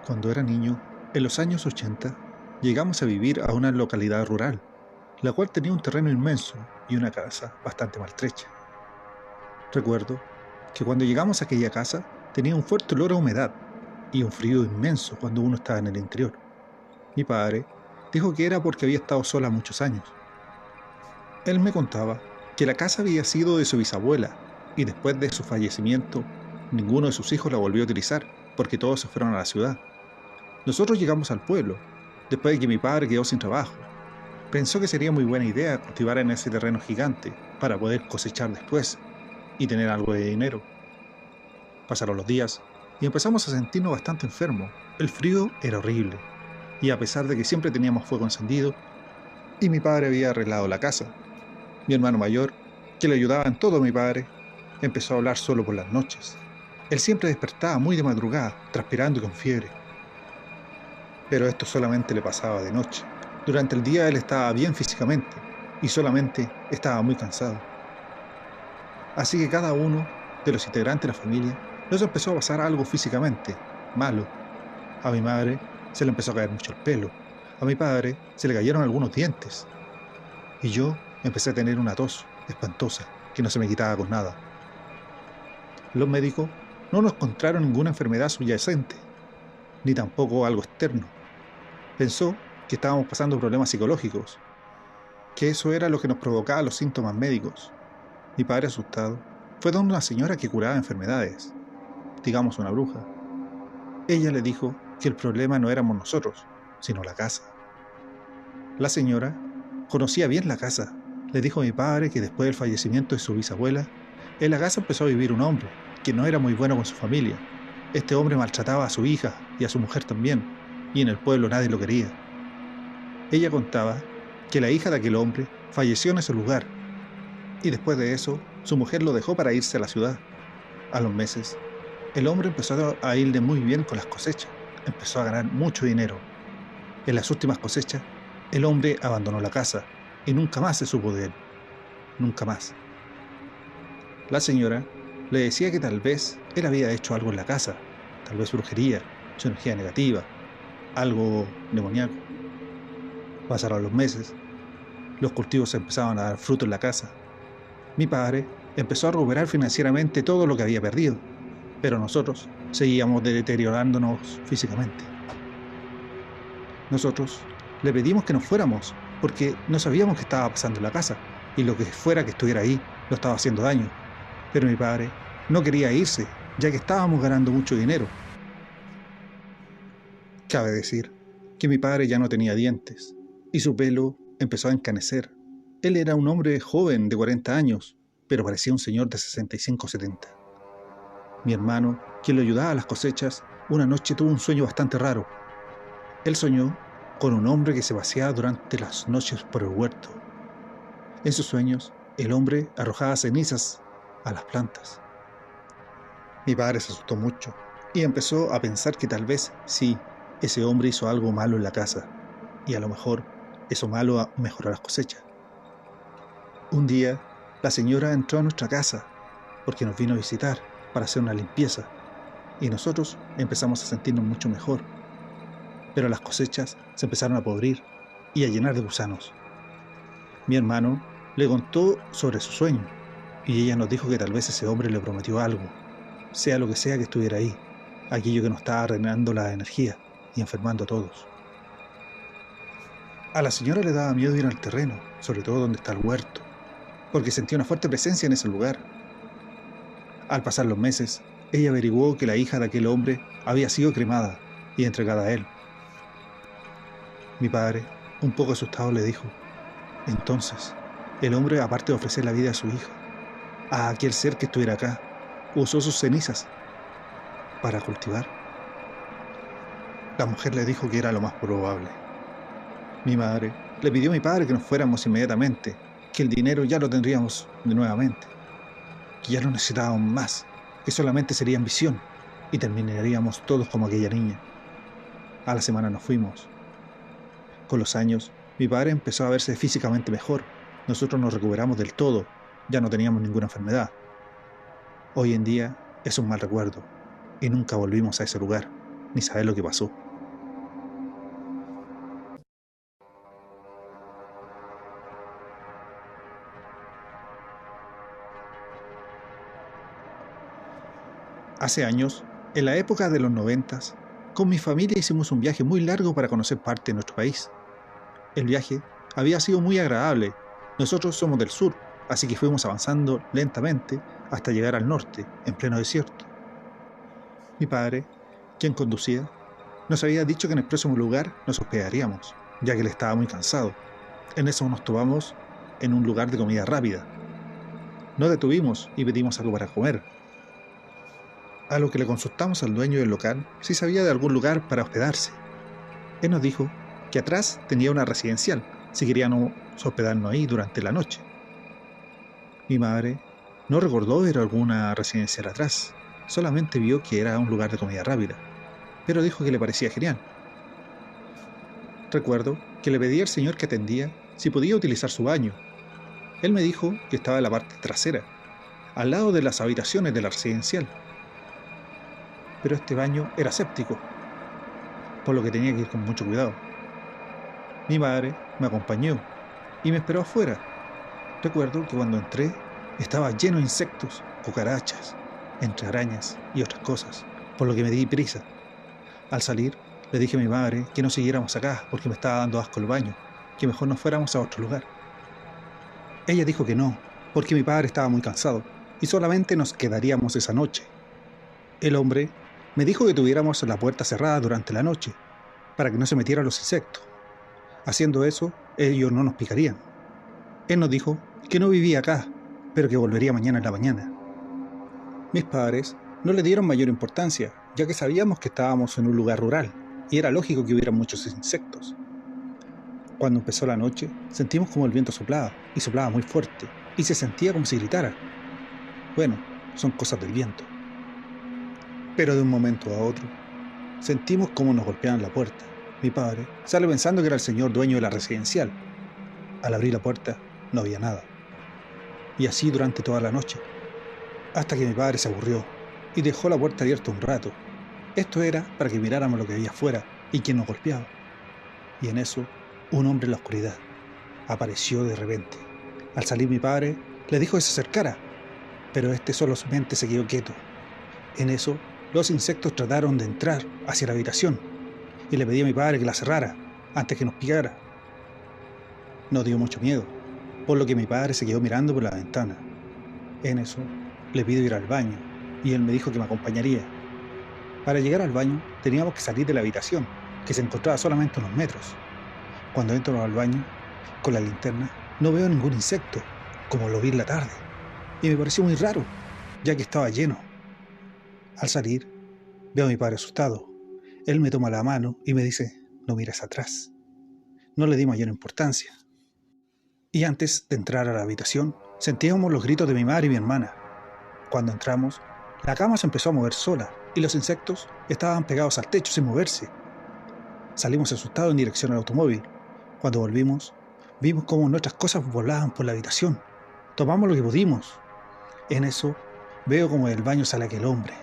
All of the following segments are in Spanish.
Cuando era niño, en los años 80, llegamos a vivir a una localidad rural, la cual tenía un terreno inmenso y una casa bastante maltrecha. Recuerdo que cuando llegamos a aquella casa tenía un fuerte olor a humedad y un frío inmenso cuando uno estaba en el interior. Mi padre dijo que era porque había estado sola muchos años. Él me contaba que la casa había sido de su bisabuela y después de su fallecimiento ninguno de sus hijos la volvió a utilizar porque todos se fueron a la ciudad. Nosotros llegamos al pueblo, después de que mi padre quedó sin trabajo. Pensó que sería muy buena idea cultivar en ese terreno gigante para poder cosechar después y tener algo de dinero. Pasaron los días y empezamos a sentirnos bastante enfermos. El frío era horrible y a pesar de que siempre teníamos fuego encendido y mi padre había arreglado la casa, mi hermano mayor, que le ayudaba en todo a mi padre, empezó a hablar solo por las noches. Él siempre despertaba muy de madrugada, transpirando y con fiebre. Pero esto solamente le pasaba de noche. Durante el día él estaba bien físicamente y solamente estaba muy cansado. Así que cada uno de los integrantes de la familia nos empezó a pasar algo físicamente malo. A mi madre se le empezó a caer mucho el pelo. A mi padre se le cayeron algunos dientes. Y yo empecé a tener una tos espantosa que no se me quitaba con nada. Los médicos no nos encontraron ninguna enfermedad subyacente, ni tampoco algo externo. Pensó que estábamos pasando problemas psicológicos, que eso era lo que nos provocaba los síntomas médicos. Mi padre, asustado, fue donde una señora que curaba enfermedades, digamos una bruja. Ella le dijo que el problema no éramos nosotros, sino la casa. La señora conocía bien la casa. Le dijo a mi padre que después del fallecimiento de su bisabuela, en la casa empezó a vivir un hombre, que no era muy bueno con su familia. Este hombre maltrataba a su hija y a su mujer también, y en el pueblo nadie lo quería. Ella contaba que la hija de aquel hombre falleció en ese lugar, y después de eso, su mujer lo dejó para irse a la ciudad. A los meses, el hombre empezó a irle muy bien con las cosechas, empezó a ganar mucho dinero. En las últimas cosechas, el hombre abandonó la casa y nunca más se supo de él, nunca más. La señora le decía que tal vez él había hecho algo en la casa, tal vez brujería, su energía negativa, algo demoníaco. Pasaron los meses, los cultivos empezaban a dar fruto en la casa. Mi padre empezó a recuperar financieramente todo lo que había perdido, pero nosotros seguíamos deteriorándonos físicamente. Nosotros le pedimos que nos fuéramos, porque no sabíamos qué estaba pasando en la casa, y lo que fuera que estuviera ahí lo estaba haciendo daño. Pero mi padre no quería irse, ya que estábamos ganando mucho dinero. Cabe decir que mi padre ya no tenía dientes, y su pelo empezó a encanecer. Él era un hombre joven de 40 años, pero parecía un señor de 65 o 70. Mi hermano, quien lo ayudaba a las cosechas, una noche tuvo un sueño bastante raro. Él soñó con un hombre que se paseaba durante las noches por el huerto. En sus sueños, el hombre arrojaba cenizas a las plantas. Mi padre se asustó mucho y empezó a pensar que tal vez sí, ese hombre hizo algo malo en la casa, y a lo mejor eso malo mejoró las cosechas. Un día, la señora entró a nuestra casa porque nos vino a visitar para hacer una limpieza, y nosotros empezamos a sentirnos mucho mejor. Pero las cosechas se empezaron a podrir y a llenar de gusanos. Mi hermano le contó sobre su sueño, y ella nos dijo que tal vez ese hombre le prometió algo, sea lo que sea que estuviera ahí, aquello que nos estaba arruinando la energía y enfermando a todos. A la señora le daba miedo ir al terreno, sobre todo donde está el huerto, porque sentía una fuerte presencia en ese lugar. Al pasar los meses, ella averiguó que la hija de aquel hombre había sido cremada y entregada a él. Mi padre, un poco asustado, le dijo: entonces, el hombre, aparte de ofrecer la vida a su hija, a aquel ser que estuviera acá, usó sus cenizas para cultivar. La mujer le dijo que era lo más probable. Mi madre le pidió a mi padre que nos fuéramos inmediatamente, que el dinero ya lo tendríamos de nuevamente, que ya no necesitábamos más, que solamente sería ambición y terminaríamos todos como aquella niña. A la semana nos fuimos. Con los años, mi padre empezó a verse físicamente mejor. Nosotros nos recuperamos del todo, ya no teníamos ninguna enfermedad. Hoy en día es un mal recuerdo y nunca volvimos a ese lugar. ni saber lo que pasó. Hace años, en la época de los 90, con mi familia hicimos un viaje muy largo para conocer parte de nuestro país. El viaje había sido muy agradable. Nosotros somos del sur, así que fuimos avanzando lentamente hasta llegar al norte, en pleno desierto. Mi padre, quien conducía, nos había dicho que en el próximo lugar nos hospedaríamos, ya que él estaba muy cansado. En eso nos tomamos en un lugar de comida rápida. Nos detuvimos y pedimos algo para comer, a lo que le consultamos al dueño del local si sabía de algún lugar para hospedarse. Él nos dijo que atrás tenía una residencial, si queríamos hospedarnos ahí durante la noche. Mi madre no recordó ver alguna residencial atrás, solamente vio que era un lugar de comida rápida, pero dijo que le parecía genial. Recuerdo que le pedí al señor que atendía si podía utilizar su baño. Él me dijo que estaba en la parte trasera, al lado de las habitaciones de la residencial. Pero este baño era séptico, por lo que tenía que ir con mucho cuidado. Mi madre me acompañó y me esperó afuera. Recuerdo que cuando entré estaba lleno de insectos, cucarachas, entre arañas y otras cosas, por lo que me di prisa. Al salir, le dije a mi madre que no siguiéramos acá porque me estaba dando asco el baño, que mejor nos fuéramos a otro lugar. Ella dijo que no, porque mi padre estaba muy cansado y solamente nos quedaríamos esa noche. El hombre me dijo que tuviéramos la puerta cerrada durante la noche, para que no se metieran los insectos. Haciendo eso, ellos no nos picarían. Él nos dijo que no vivía acá, pero que volvería mañana en la mañana. Mis padres no le dieron mayor importancia, ya que sabíamos que estábamos en un lugar rural, y era lógico que hubiera muchos insectos. Cuando empezó la noche, sentimos como el viento soplaba, y soplaba muy fuerte, y se sentía como si gritara. Bueno, son cosas del viento. Pero de un momento a otro, sentimos como nos golpeaban la puerta. Mi padre sale pensando que era el señor dueño de la residencial. Al abrir la puerta, no había nada. Y así durante toda la noche, hasta que mi padre se aburrió y dejó la puerta abierta un rato. Esto era para que miráramos lo que había afuera y quién nos golpeaba. Y en eso, un hombre en la oscuridad apareció de repente. Al salir mi padre, le dijo que se acercara, pero este solamente se quedó quieto. En eso, los insectos trataron de entrar hacia la habitación y le pedí a mi padre que la cerrara antes que nos picara. Nos dio mucho miedo, por lo que mi padre se quedó mirando por la ventana. En eso, le pido ir al baño y él me dijo que me acompañaría. Para llegar al baño, teníamos que salir de la habitación, que se encontraba solamente a unos metros. Cuando entro al baño, con la linterna, no veo ningún insecto, como lo vi en la tarde, y me pareció muy raro, ya que estaba lleno. Al salir, veo a mi padre asustado. Él me toma la mano y me dice, no mires atrás. No le di mayor importancia. Y antes de entrar a la habitación, sentíamos los gritos de mi madre y mi hermana. Cuando entramos, la cama se empezó a mover sola y los insectos estaban pegados al techo sin moverse. Salimos asustados en dirección al automóvil. Cuando volvimos, vimos cómo nuestras cosas volaban por la habitación. Tomamos lo que pudimos. En eso, veo como del baño sale aquel hombre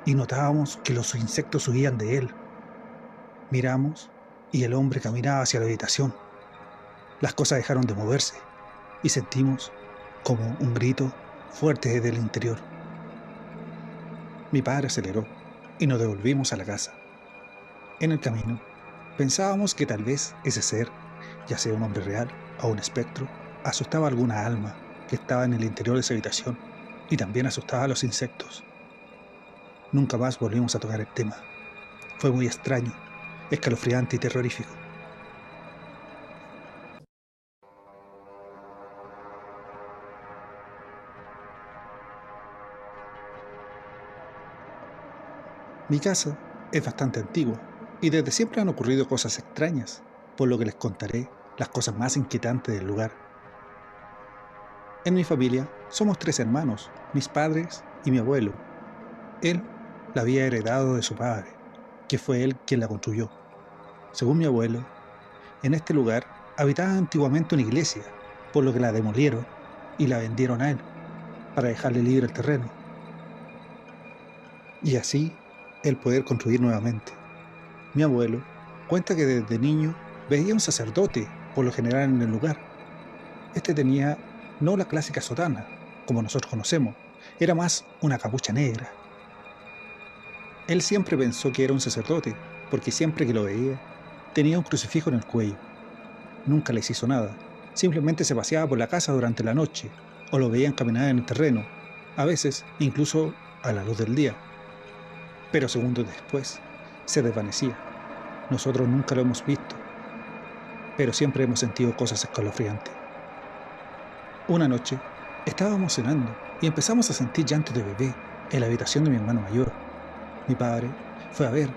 y notábamos que los insectos huían de él. Miramos y el hombre caminaba hacia la habitación. Las cosas dejaron de moverse y sentimos como un grito fuerte desde el interior. Mi padre aceleró y nos devolvimos a la casa. En el camino, pensábamos que tal vez ese ser, ya sea un hombre real o un espectro, asustaba a alguna alma que estaba en el interior de esa habitación y también asustaba a los insectos. Nunca más volvimos a tocar el tema. Fue muy extraño, escalofriante y terrorífico. Mi casa es bastante antigua y desde siempre han ocurrido cosas extrañas, por lo que les contaré las cosas más inquietantes del lugar. En mi familia somos 3 hermanos, mis padres y mi abuelo. Él la había heredado de su padre, que fue él quien la construyó. Según mi abuelo, en este lugar habitaba antiguamente una iglesia, por lo que la demolieron y la vendieron a él, para dejarle libre el terreno. Y así, él poder construir nuevamente. Mi abuelo cuenta que desde niño veía un sacerdote, por lo general en el lugar. Este tenía no la clásica sotana, como nosotros conocemos, era más una capucha negra. Él siempre pensó que era un sacerdote, porque siempre que lo veía, tenía un crucifijo en el cuello. Nunca les hizo nada, simplemente se paseaba por la casa durante la noche, o lo veían caminar en el terreno, a veces incluso a la luz del día. Pero segundos después, se desvanecía. Nosotros nunca lo hemos visto, pero siempre hemos sentido cosas escalofriantes. Una noche, estábamos cenando y empezamos a sentir llantos de bebé en la habitación de mi hermano mayor. Mi padre fue a ver,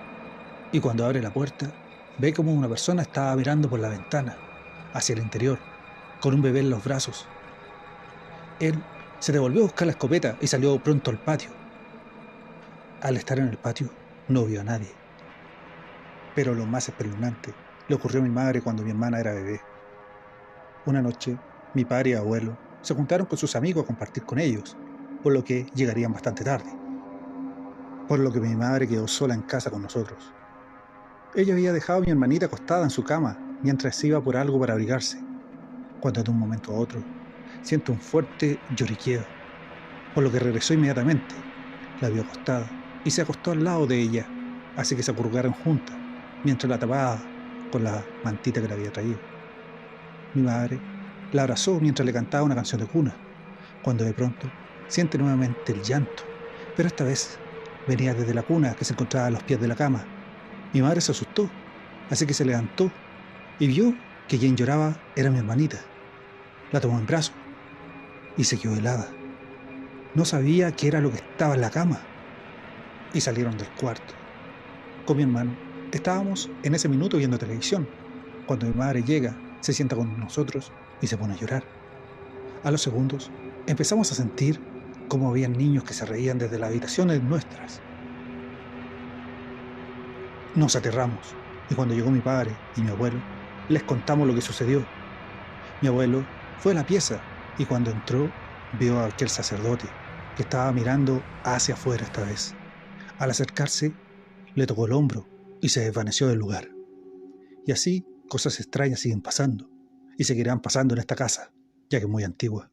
y cuando abre la puerta, ve como una persona estaba mirando por la ventana, hacia el interior, con un bebé en los brazos. Él se devolvió a buscar la escopeta y salió pronto al patio. Al estar en el patio, no vio a nadie. Pero lo más espeluznante le ocurrió a mi madre cuando mi hermana era bebé. Una noche, mi padre y abuelo se juntaron con sus amigos a compartir con ellos, por lo que llegarían bastante tarde. Por lo que mi madre quedó sola en casa con nosotros. Ella había dejado a mi hermanita acostada en su cama mientras se iba por algo para abrigarse, cuando de un momento a otro siento un fuerte lloriqueo, por lo que regresó inmediatamente. La vio acostada y se acostó al lado de ella, así que se acurrucaron juntas, mientras la tapaba con la mantita que le había traído. Mi madre la abrazó mientras le cantaba una canción de cuna, cuando de pronto siente nuevamente el llanto, pero esta vez venía desde la cuna que se encontraba a los pies de la cama. Mi madre se asustó, así que se levantó y vio que quien lloraba era mi hermanita. La tomó en brazos y se quedó helada. No sabía qué era lo que estaba en la cama. Y salieron del cuarto. Con mi hermano estábamos en ese minuto viendo televisión, cuando mi madre llega, se sienta con nosotros y se pone a llorar. A los segundos empezamos a sentir cómo habían niños que se reían desde las habitaciones nuestras. Nos aterramos, y cuando llegó mi padre y mi abuelo, les contamos lo que sucedió. Mi abuelo fue a la pieza y cuando entró vio a aquel sacerdote que estaba mirando hacia afuera esta vez. Al acercarse, le tocó el hombro y se desvaneció del lugar. Y así cosas extrañas siguen pasando y seguirán pasando en esta casa, ya que es muy antigua.